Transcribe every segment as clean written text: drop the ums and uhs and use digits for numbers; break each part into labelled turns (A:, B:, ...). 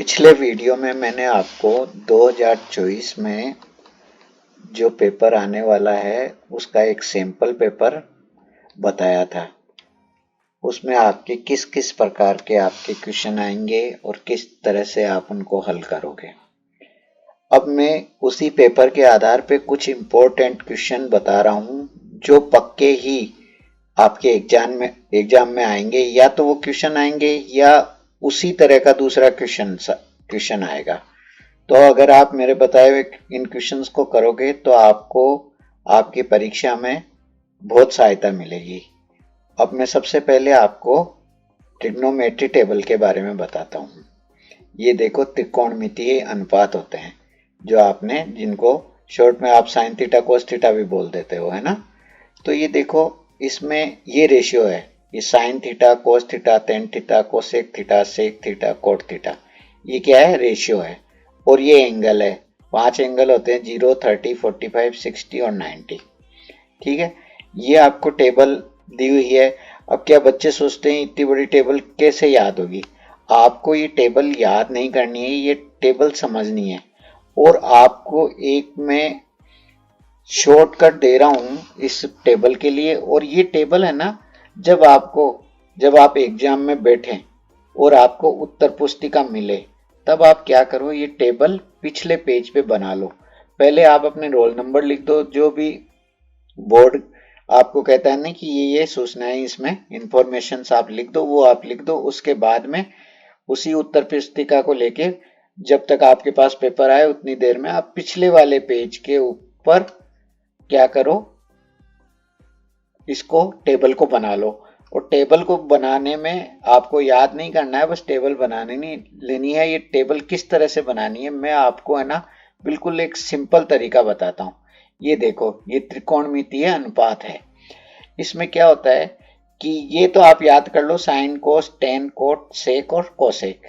A: पिछले वीडियो में मैंने आपको 2024 में जो पेपर आने वाला है उसका एक सैंपल पेपर बताया था। उसमें आपके किस किस प्रकार के आपके क्वेश्चन आएंगे और किस तरह से आप उनको हल करोगे। अब मैं उसी पेपर के आधार पे कुछ इम्पोर्टेंट क्वेश्चन बता रहा हूँ जो पक्के ही आपके एग्जाम में आएंगे, या तो वो क्वेश्चन आएंगे या उसी तरह का दूसरा क्वेश्चन आएगा। तो अगर आप मेरे बताए हुए इन क्वेश्चंस को करोगे तो आपको आपकी परीक्षा में बहुत सहायता मिलेगी। अब मैं सबसे पहले आपको ट्रिग्नोमेट्री टेबल के बारे में बताता हूँ। ये देखो, त्रिकोणमितीय अनुपात होते हैं जो आपने, जिनको शॉर्ट में आप साइन थीटा कोस थीटा भी बोल देते हो, है ना। तो ये देखो, इसमें ये रेशियो है, ये sine theta cos theta tan theta cosec theta sec theta cot theta, ये क्या है, रेशियो है। और ये एंगल है, 5 एंगल होते हैं, 0, 30, 45, 60 और 90। ठीक है, ये आपको टेबल दी हुई है। अब क्या बच्चे सोचते हैं इतनी बड़ी टेबल कैसे याद होगी। आपको ये टेबल याद नहीं करनी है, ये टेबल समझनी है। और आपको एक मैं शॉर्टकट दे रहा हूं इस टेबल के लिए। और ये टेबल है ना, जब आप एग्जाम में बैठे और आपको उत्तर पुस्तिका मिले, तब आप क्या करो, ये टेबल पिछले पेज पे बना लो। पहले आप अपने रोल नंबर लिख दो, जो भी बोर्ड आपको कहता है ना कि ये सूचना है, इसमें इंफॉर्मेशन आप लिख दो, वो आप लिख दो। उसके बाद में उसी उत्तर पुस्तिका को लेके जब तक आपके पास पेपर आए उतनी देर में आप पिछले वाले पेज के ऊपर क्या करो, इसको टेबल को बना लो। और टेबल को बनाने में आपको याद नहीं करना है, बस टेबल बनाने नहीं लेनी है। ये टेबल किस तरह से बनानी है मैं आपको, है ना, बिल्कुल एक सिंपल तरीका बताता हूँ। ये देखो, ये त्रिकोणमितीय अनुपात है। इसमें क्या होता है कि ये तो आप याद कर लो, sin cos tan cot sec और कोसेक,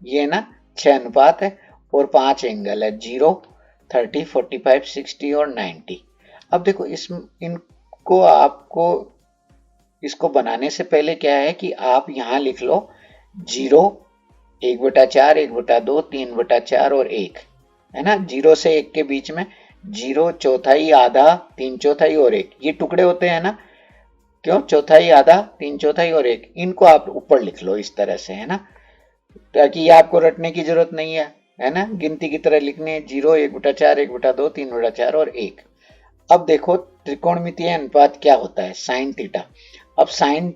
A: ये ना 6 अनुपात है और 5 एंगल है, 0, 30, 45, 60 और 90। अब देखो, इनको आपको इसको बनाने से पहले क्या है कि आप यहां लिख लो 0, 1/4, 1/2, 3/4 और 1, है ना। 0 से 1 के बीच में 0, चौथाई, आधा, 3/4 और 1, ये टुकड़े होते हैं ना। क्यों, चौथाई, आधा, 3/4 और 1, इनको आप ऊपर लिख लो इस तरह से, है ना, ताकि ये आपको रटने की जरूरत नहीं है ना, गिनती की तरह लिखने हैं। 0, 1/4, 1/2, 3/4 और 1। अब देखो, त्रिकोणमितीय अनुपात क्या होता है, साइन थीटा। अब साइन,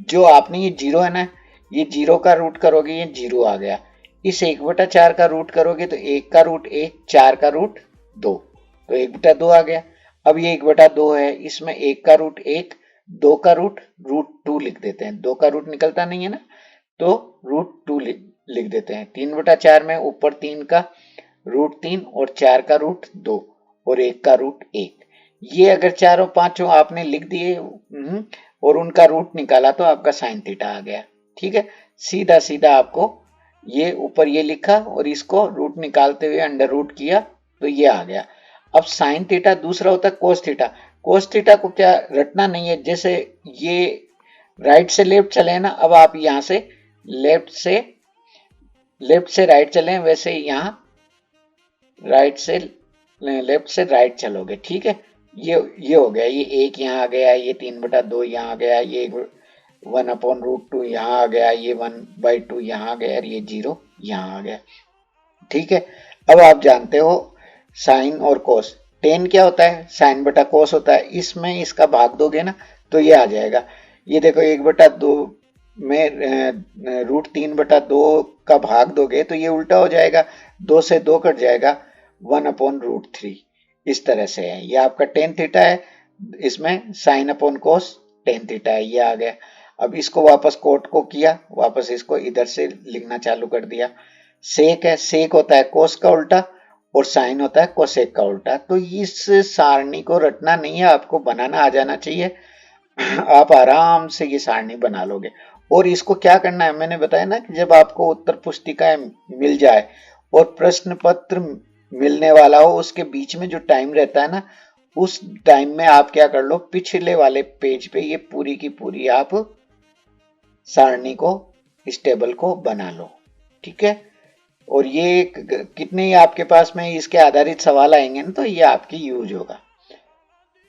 A: जो आपने ये 0 है ना, ये 0 का रूट करोगे, ये 0 आ गया। इस 1/4 का रूट करोगे तो 1 का रूट 1, 4 का रूट 2, तो 1/2 आ गया। अब ये 1/2 है, इसमें 1 का रूट 1, 2 का रूट 2 लिख देते हैं। 2 का रूट निकलता नहीं है ना, तो √2 लिख देते हैं। 3/4 में ऊपर 3 का √3 और 4 का √2 और 1 का √1। ये अगर चारों पांचों आपने लिख दिए और उनका रूट निकाला तो आपका साइन थीटा आ गया। ठीक है, सीधा सीधा आपको ये ऊपर ये लिखा और इसको रूट निकालते हुए अंडर रूट किया तो ये आ गया। अब साइन थीटा दूसरा होता है कोस थीटा। कोस थीटा को क्या रटना नहीं है, जैसे ये राइट से लेफ्ट चले ना, अब आप यहां से लेफ्ट से राइट चले, वैसे यहाँ राइट से लेफ्ट से राइट चलोगे। ठीक है, ये हो गया, ये 1 यहाँ आ गया, ये 3/2 यहाँ आ गया, ये 1/√2 यहाँ आ गया, ये 1/2 यहाँ आ गया और ये 0 यहाँ आ गया। ठीक है, अब आप जानते हो साइन और कोस। टेन क्या होता है, साइन बटा कोस होता है। इसमें इसका भाग दोगे ना तो ये आ जाएगा। ये देखो, 1/2 में √3/2 का भाग दोगे तो ये उल्टा हो जाएगा, 2 से 2 कट जाएगा, 1/√3। इस तरह से है। ये आपका टेन थीटा है, इसमें साइन अपॉन कोस टेन थीटा है, ये आ गया। अब इसको वापस कोट को किया, वापस इसको इधर से लिखना चालू कर दिया। सेक है, सेक होता है कोस का उल्टा और साइन होता है कोसेक का उल्टा। तो इस सारणी को रटना नहीं है, आपको बनाना आ जाना चाहिए। आप आराम से ये सारणी बना लोगे। और इसको क्या करना है, मैंने बताया ना कि जब आपको उत्तर पुस्तिकाएं मिल जाए और प्रश्न पत्र मिलने वाला हो, उसके बीच में जो टाइम रहता है ना, उस टाइम में आप क्या कर लो, पिछले वाले पेज पे ये पूरी की पूरी आप सारणी को, इस टेबल को बना लो। ठीक है, और ये कितने ही आपके पास में इसके आधारित सवाल आएंगे ना, तो ये आपकी यूज होगा।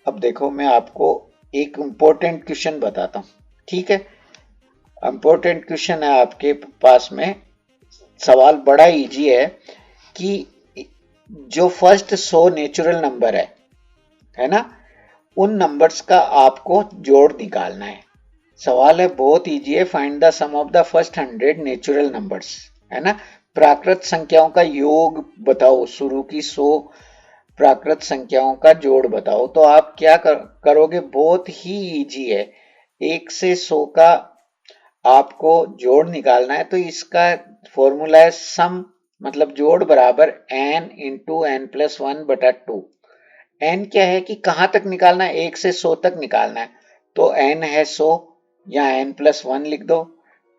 A: अब देखो मैं आपको एक इम्पोर्टेंट क्वेश्चन बताता हूँ, ठीक है। इम्पोर्टेंट क्वेश्चन है आपके पास में, सवाल बड़ा इजी है कि जो फर्स्ट 100 नेचुरल नंबर है ना, उन नंबर्स का आपको जोड़ निकालना है। सवाल है बहुत इजी है, find the sum of the first 100 natural numbers, है ना। प्राकृत संख्याओं का योग बताओ, शुरू की 100 प्राकृत संख्याओं का जोड़ बताओ। तो आप क्या करोगे, बहुत ही इजी है। 1 से 100 का आपको जोड़ निकालना है, तो इसका फॉर्मूला है सम, मतलब जोड़ बराबर n इंटू एन प्लस 1 बटा 2। n क्या है कि कहां तक निकालना है, 1 से 100 तक निकालना है। तो n है 100, या n प्लस 1 लिख दो।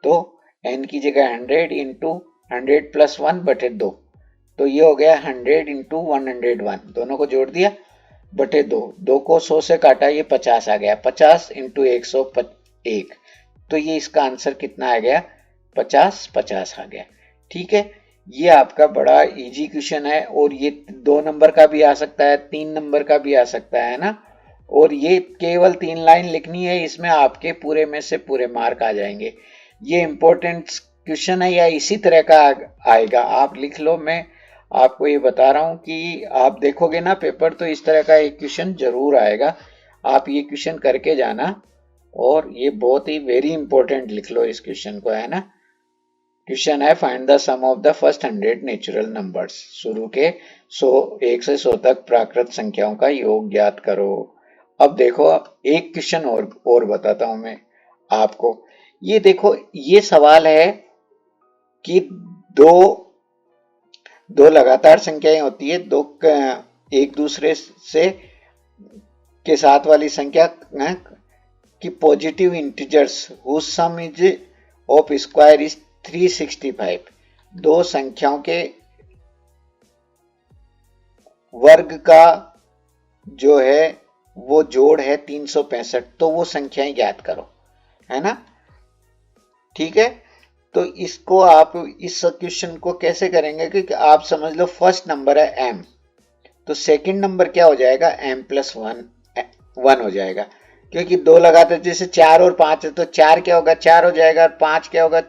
A: तो n की जगह 100 इंटू 100 प्लस 1 बटे 2। तो ये हो गया 100 इंटू 101, दोनों को जोड़ दिया बटे 2, 2 को 100 से काटा, ये 50 आ गया। 50 इंटू 101, तो ये इसका आंसर कितना आ गया, 50 50 आ गया, ठीक है। ये आपका बड़ा इजी क्वेश्चन है, और ये 2 नंबर का भी आ सकता है, 3 नंबर का भी आ सकता है ना। और ये केवल 3 लाइन लिखनी है, इसमें आपके पूरे में से पूरे मार्क आ जाएंगे। ये इंपॉर्टेंट क्वेश्चन है, या इसी तरह का आएगा, आप लिख लो। मैं आपको ये बता रहा हूं कि आप देखोगे ना पेपर, तो इस तरह का एक क्वेश्चन जरूर आएगा। आप ये क्वेश्चन करके जाना, और ये बहुत ही वेरी इंपॉर्टेंट लिख लो इस क्वेश्चन को, है ना। क्वेश्चन है find the sum of the first 100 natural numbers, शुरू के 1 से 100 तक प्राकृत संख्याओं का योग ज्ञात करो। अब देखो एक क्वेश्चन और बताता हूं मैं आपको। ये देखो, ये सवाल है कि दो दो लगातार संख्याएं होती है, दो एक दूसरे से के साथ वाली संख्या कि positive integers whose sum is of square is 365। दो संख्याओं के वर्ग का जो है वो जोड़ है 365, तो वो संख्याएं ज्ञात करो, है ना, ठीक है। तो इसको आप इस क्वेश्चन को कैसे करेंगे, क्योंकि आप समझ लो फर्स्ट नंबर है m, तो सेकंड नंबर क्या हो जाएगा, m प्लस 1 हो जाएगा। क्योंकि दो लगातार, जैसे 4 और 5 है, तो 4 क्या होगा, 4 हो जाएगा, और 5 क्या होगा,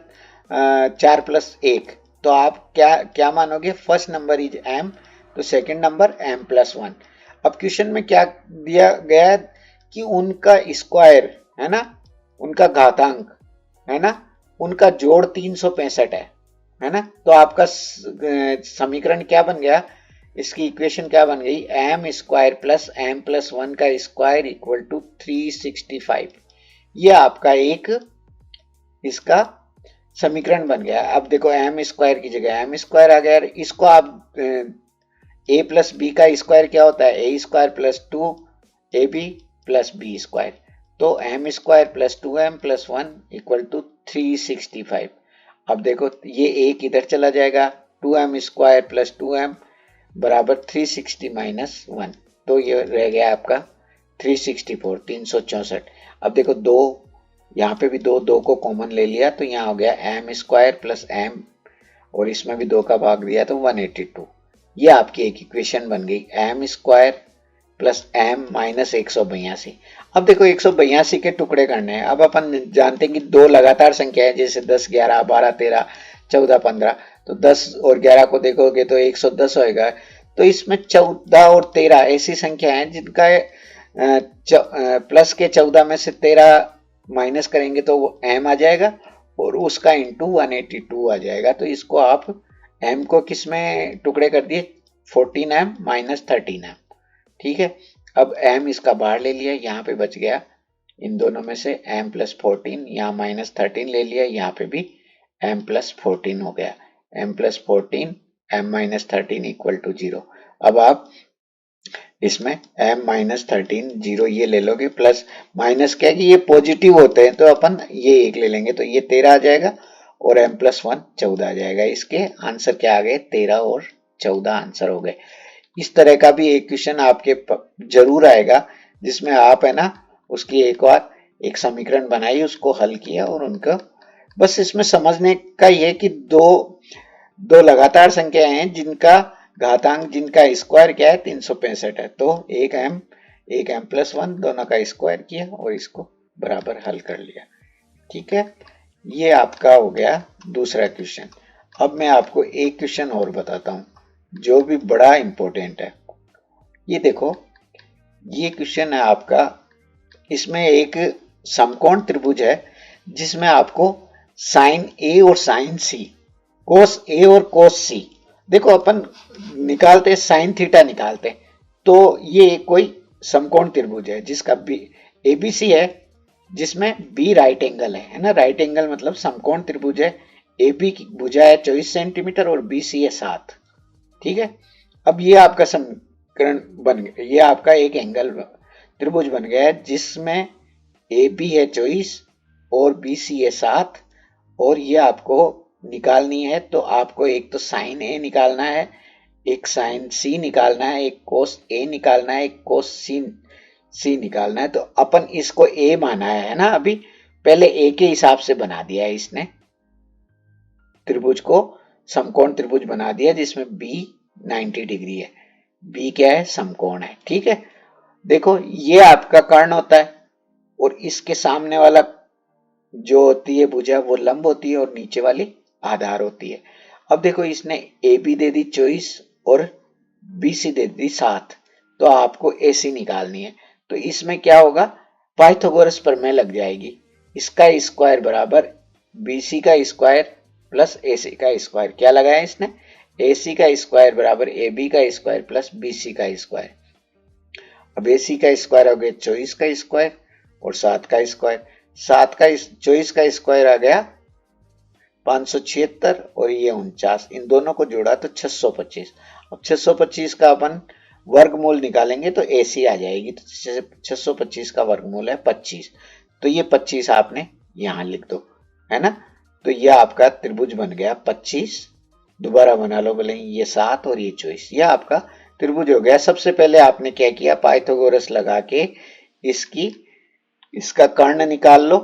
A: 4 प्लस 1। तो आप क्या क्या मानोगे, फर्स्ट नंबर इज m, तो सेकंड नंबर m प्लस 1। अब क्वेश्चन में क्या दिया गया है कि उनका स्क्वायर, है ना, उनका घातांक, है ना, उनका जोड़ 365 है ना। तो आपका समीकरण क्या बन गया, इसकी इक्वेशन क्या बन गई, M square plus M plus 1 का स्क्वायर इक्वल टू 365। ये आपका एक इसका समीकरण बन गया। अब देखो एम स्क्वायर की जगह एम स्क्वायर आ गया, इसको आप ए प्लस बी का स्क्वायर क्या होता है, A square plus 2 A B plus B square. तो M square plus 2m plus 1 equal to 365। अब देखो ये एक इधर चला जाएगा, 2m स्क्वायर प्लस 2m बराबर 360 माइनस 1, तो ये रह गया आपका 364, 364। अब देखो दो, यहाँ पे भी दो को कॉमन ले लिया, तो यहाँ हो गया एम स्क्वायर प्लस एम, और इसमें भी 2 का भाग दिया तो 182। ये आपकी एक इक्वेशन बन गई, M square plus M minus 182। अब देखो 182 के टुकड़े करने हैं। अब अपन जानते हैं कि दो लगातार संख्या है, जैसे 10 11 12 13 14 15, तो 10 और 11 को देखोगे तो 110 होएगा। तो इसमें 14 और 13 ऐसी संख्या है जिनका प्लस के 14 में से 13 माइनस करेंगे तो वो एम आ जाएगा, और उसका इंटू 182 आ जाएगा। तो इसको आप एम को किस में टुकड़े कर दिए, 14m माइनस 13m, ठीक है। अब m इसका बाहर ले लिया, यहाँ पे बच गया इन दोनों में से m प्लस 14, यहाँ माइनस 13 ले लिया, यहाँ पे भी m प्लस 14 हो गया, m plus 14 m minus 13 equal to 0। अब आप इसमें m माइनस 13 0 ये ले लोगे, प्लस माइनस क्या है कि ये पॉजिटिव होते हैं, तो अपन ये एक ले लेंगे, तो ये 13 आ जाएगा, और m प्लस 1 14 आ जाएगा। इसके आंसर क्या आ गए, 13 और 14 आंसर हो गए। इस तरह का भी एक क्वेश्चन आपके जरूर आएगा, जिसमें आप, है ना, उसकी एक बार एक समीकरण बनाई, उसको हल किया, और उनका बस इसमें समझने का ये कि दो दो लगातार संख्याएं हैं जिनका घातांक, जिनका स्क्वायर क्या है 365 है, तो 1m+1 दोनों का स्क्वायर किया और इसको बराबर हल कर लिया। ठीक है, ये आपका हो गया दूसरा क्वेश्चन। अब मैं आपको एक क्वेश्चन और बताता हूं जो भी बड़ा इंपॉर्टेंट है। ये देखो, ये क्वेश्चन है आपका, इसमें एक समकोण त्रिभुज है जिसमें आपको साइन ए और साइन सी, कोस ए और कोस सी, देखो अपन निकालते साइन थीटा निकालते, तो ये कोई समकोण त्रिभुज है जिसका बी एबीसी है, जिसमें बी राइट एंगल है ना, राइट एंगल मतलब समकोण त्रिभुज है। ए बी की भुजा है 24 सेंटीमीटर और बी सी है 7। ठीक है, अब ये आपका समीकरण बन गया, ये आपका एक एंगल त्रिभुज बन गया है जिसमें ए बी है 24 और बी सी है 7, और ये आपको निकालनी है। तो आपको एक तो साइन ए निकालना है, एक साइन सी निकालना है, एक कोस ए निकालना है, एक कोस सी निकालना है। तो अपन इसको ए माना है ना, अभी पहले ए के हिसाब से बना दिया है इसने, त्रिभुज को समकोण त्रिभुज बना दिया जिसमें बी 90 डिग्री है, बी क्या है समकोण है। ठीक है, देखो ये आपका कर्ण होता है और इसके सामने वाला जो होती है भुजा वो लंब होती है और नीचे वाली आधार होती है। अब देखो इसने ए बी दे दी 24 और बी सी दे दी 7, तो आपको ए सी निकालनी है। तो इसमें क्या होगा, पाइथागोरस प्रमेय लग जाएगी, इसका स्क्वायर बराबर बी सी का स्क्वायर प्लस ए सी का स्क्वायर। क्या लगाया इसने, ए सी का स्क्वायर बराबर ए बी का स्क्वायर प्लस बी सी का स्क्वायर। अब ए सी का स्क्वायर हो गया 24 का स्क्वायर और 7 का स्क्वायर, 7 का 24 का स्क्वायर आ गया 576 और ये 49, इन दोनों को जोड़ा तो 625। अब 625 का अपन वर्गमूल निकालेंगे तो एसी आ जाएगी, तो 625 का वर्गमूल है 25, तो ये 25 आपने यहां लिख दो, है ना। तो ये आपका त्रिभुज बन गया 25, दोबारा बना लो बोले, ये 7 और ये 24, यह आपका त्रिभुज हो गया। सबसे पहले आपने क्या किया, पाइथागोरस लगा के इसका कर्ण निकाल लो,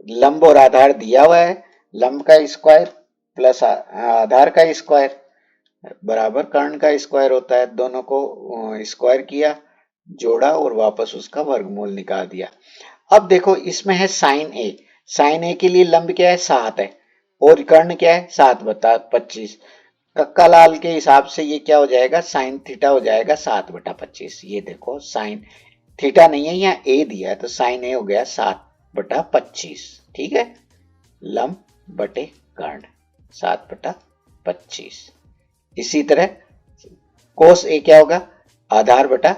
A: लंब और आधार दिया हुआ है, लंब का स्क्वायर प्लस आधार का स्क्वायर बराबर कर्ण का स्क्वायर होता है, दोनों को स्क्वायर किया, जोड़ा और वापस उसका वर्गमूल निकाल दिया। अब देखो इसमें है साइन ए, साइन ए के लिए लंब क्या है 7 है और कर्ण क्या है 7/25, कक्का लाल के हिसाब से ये क्या हो जाएगा, साइन थीटा हो जाएगा 7/25। ये देखो साइन थीटा नहीं है, यहाँ ए दिया है, तो साइन ए हो गया 7/25। ठीक है, लंब बटे कर्ण 7/25। इसी तरह कोस ए क्या होगा, आधार बटा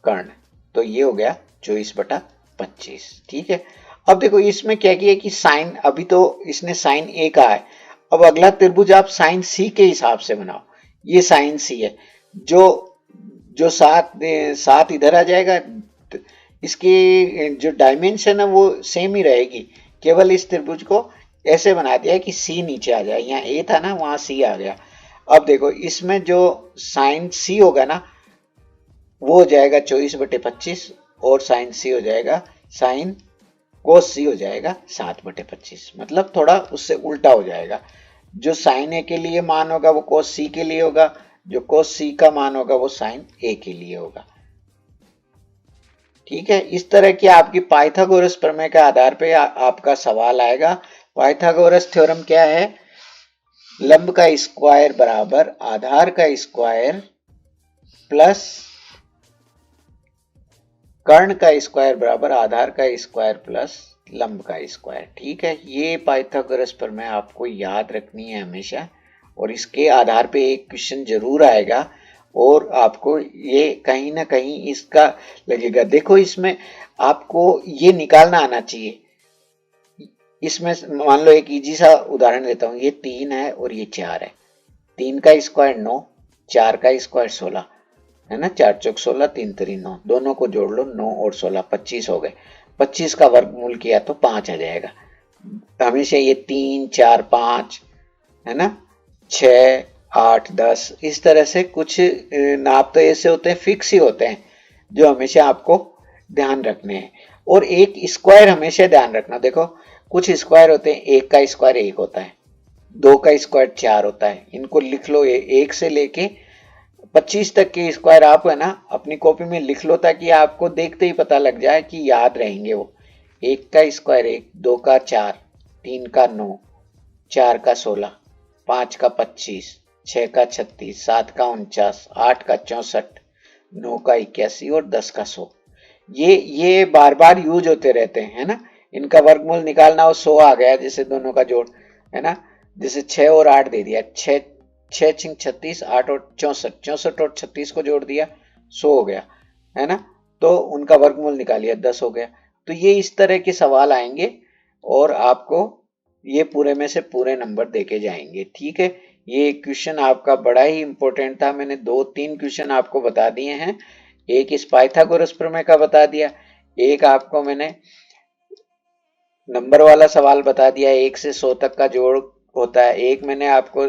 A: कर्ण, तो ये हो गया 24/25। ठीक है, अब देखो इसमें क्या किया कि साइन, अभी तो इसने साइन ए का है, अब अगला त्रिभुज आप साइन सी के हिसाब से बनाओ। ये साइन सी है, जो 7 इधर आ जाएगा, इसकी जो डायमेंशन है वो सेम ही रहेगी, केवल इस त्रिभुज को ऐसे बना दिया कि सी नीचे आ जाए, यहाँ ए था ना वहां सी आ गया। अब देखो इसमें जो साइन सी होगा ना वो हो जाएगा 24/25 और साइन सी हो जाएगा, साइन कोस सी हो जाएगा 7/25, मतलब थोड़ा उससे उल्टा हो जाएगा। जो साइन ए के लिए मान होगा वो कोस सी के लिए होगा, जो कोस सी का मान होगा वो साइन ए के लिए होगा। ठीक है, इस तरह की आपकी पाइथागोरस प्रमेय के आधार पे आपका सवाल आएगा। पाइथागोरस थ्योरम क्या है, लंब का स्क्वायर बराबर आधार का स्क्वायर प्लस कर्ण का स्क्वायर बराबर आधार का स्क्वायर प्लस लंब का स्क्वायर। ठीक है, ये पाइथागोरस प्रमेय आपको याद रखनी है हमेशा, और इसके आधार पे एक क्वेश्चन जरूर आएगा और आपको ये कहीं ना कहीं इसका लगेगा। देखो इसमें आपको ये निकालना आना चाहिए। इसमें मान लो एक इजी सा उदाहरण देता हूं, ये 3 है और ये 4 है, 3 का स्क्वायर 9, 4 का स्क्वायर 16 है ना, 4 चौक 16, 3 3 9, दोनों को जोड़ लो 9 और 16 25 हो गए, 25 का वर्गमूल किया तो 5 आ जाएगा। हमेशा ये 3 4 5 है ना, 6 8 10 इस तरह से कुछ नाप तो ऐसे होते हैं, फिक्स ही होते हैं जो हमेशा आपको ध्यान रखने हैं। और एक स्क्वायर हमेशा ध्यान रखना, देखो कुछ स्क्वायर होते हैं, एक का स्क्वायर 1 होता है, 2 का स्क्वायर 4 होता है। इनको लिख लो, 1 से लेके 25 तक के स्क्वायर आप है ना अपनी कॉपी में लिख लो, ताकि आपको देखते ही पता लग जाए कि याद रहेंगे वो। 1 का स्क्वायर 1, 2 का 4, 3 का 9, 4 का 16, 5 का 25, 6 का 36, 7 का 49, 8 का 64, 9 का 81 और 10 का 100। ये बार बार यूज होते रहते हैं, है ना। इनका वर्गमूल निकालना हो, 100 आ गया जैसे दोनों का जोड़, है ना। जैसे 6 और 8 दे दिया, 6 6 छिंग 36, 8 और 64, 64 और 36 को जोड़ दिया, 100 हो गया, है ना। तो उनका वर्गमूल निकालिए, 10 हो गया। तो ये इस तरह के सवाल आएंगे और आपको ये पूरे में से पूरे नंबर देके जाएंगे, ठीक है। ये क्वेश्चन आपका बड़ा ही इंपॉर्टेंट था। मैंने 2-3 क्वेश्चन आपको बता दिए हैं। एक इस पाइथागोरस प्रमेय का बता दिया, एक आपको मैंने नंबर वाला सवाल बता दिया, 1 से 100 तक का जोड़ होता है। एक मैंने आपको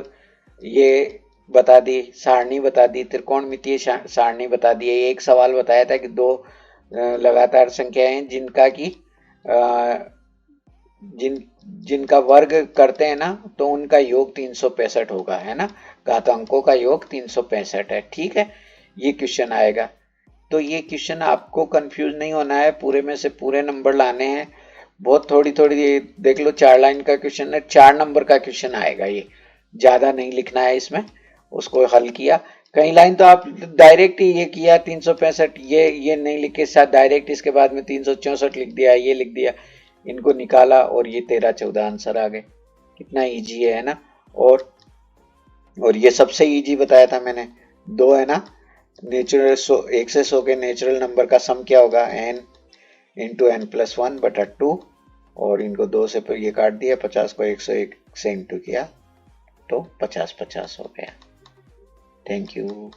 A: ये बता दी, सारणी बता दी, त्रिकोणमितीय सारणी बता दी। एक सवाल बताया था कि दो लगातार संख्याएं जिनका की जिनका वर्ग करते हैं ना तो उनका योग 365 होगा, है ना। घातांकों का योग 365 है, ठीक है। ये क्वेश्चन आएगा। तो ये क्वेश्चन आपको कंफ्यूज नहीं होना है, पूरे में से पूरे नंबर लाने हैं। बहुत थोड़ी थोड़ी देख लो, 4 लाइन का क्वेश्चन है, 4 नंबर का क्वेश्चन आएगा। ये ज्यादा नहीं लिखना है इसमें, उसको हल किया। कई लाइन तो आप डायरेक्ट ही ये किया 365, ये नहीं लिखे, साथ डायरेक्ट इसके बाद में 364 लिख दिया, ये लिख दिया, इनको निकाला और ये 13-14 आंसर आ गए। कितना इजी है ना। और ये सबसे इजी बताया था मैंने। दो है ना नेचुरल 1 से 100 के नेचुरल नंबर का सम क्या होगा, n इंटू n प्लस 1 बटा 2, और इनको 2 से ये काट दिया, 50 को 101 से इंटू किया तो 50-50 हो गया। Thank you.